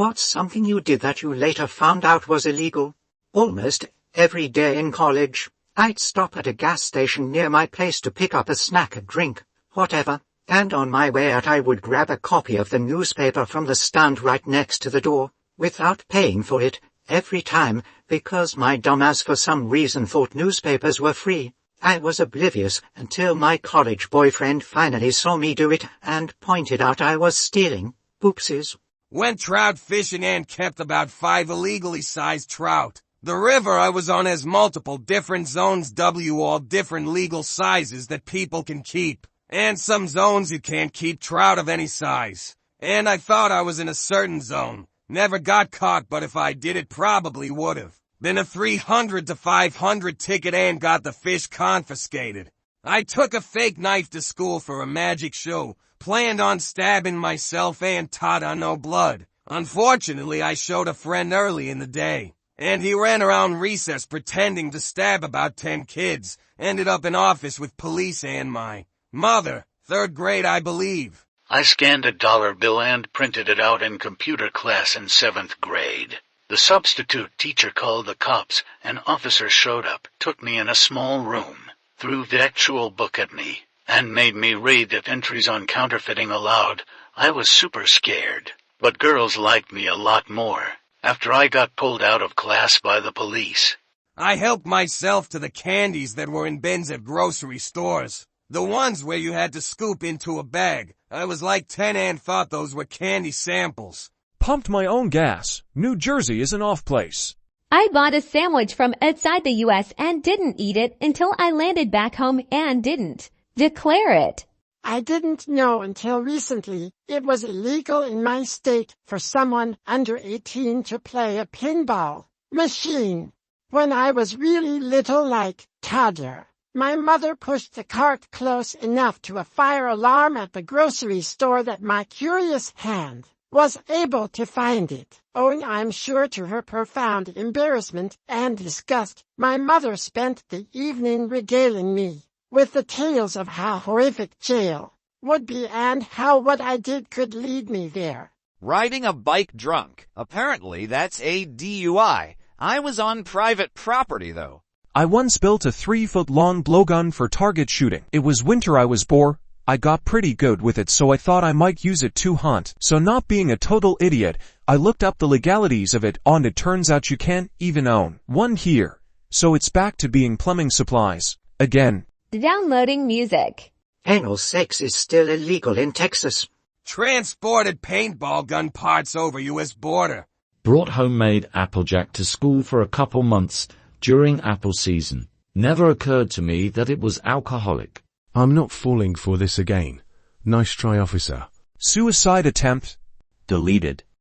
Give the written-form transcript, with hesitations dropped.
What's something you did that you later found out was illegal? Almost every day in college, I'd stop at a gas station near my place to pick up a snack, a drink, whatever, and on my way out I would grab a copy of the newspaper from the stand right next to the door, without paying for it, every time, because my dumbass for some reason thought newspapers were free. I was oblivious until my college boyfriend finally saw me do it and pointed out I was stealing. Oopsies. Went trout fishing and kept about 5 illegally sized trout. The river I was on has multiple different zones all different legal sizes that people can keep. And some zones you can't keep trout of any size. And I thought I was in a certain zone. Never got caught, but if I did it probably would've. Been a 300 to 500 ticket and got the fish confiscated. I took a fake knife to school for a magic show. Planned on stabbing myself and taught on no blood. Unfortunately, I showed a friend early in the day, and he ran around recess pretending to stab about 10 kids. Ended up in office with police and my mother, 3rd grade I believe. I scanned a dollar bill and printed it out in computer class in 7th grade. The substitute teacher called the cops. An officer showed up, took me in a small room, threw the actual book at me, and made me read that entries on counterfeiting allowed. I was super scared, but girls liked me a lot more after I got pulled out of class by the police. I helped myself to the candies that were in bins at grocery stores. The ones where you had to scoop into a bag. I was like 10 and thought those were candy samples. Pumped my own gas. New Jersey is an off place. I bought a sandwich from outside the U.S. and didn't eat it until I landed back home and didn't declare it. I didn't know until recently it was illegal in my state for someone under 18 to play a pinball machine. When I was really little, like toddler, my mother pushed the cart close enough to a fire alarm at the grocery store that my curious hand was able to find it. Owing, I'm sure, to her profound embarrassment and disgust, my mother spent the evening regaling me with the tales of how horrific jail would be and how what I did could lead me there. Riding a bike drunk. Apparently that's a DUI. I was on private property though. I once built a 3-foot-long blowgun for target shooting. It was winter, I was bored. I got pretty good with it, so I thought I might use it to hunt. So not being a total idiot, I looked up the legalities of it, and it turns out you can't even own one here. So it's back to being plumbing supplies again. Downloading music. Anal sex is still illegal in Texas. Transported paintball gun parts over U.S. border. Brought homemade Applejack to school for a couple months during apple season. Never occurred to me that it was alcoholic. I'm not falling for this again. Nice try, officer. Suicide attempt. Deleted.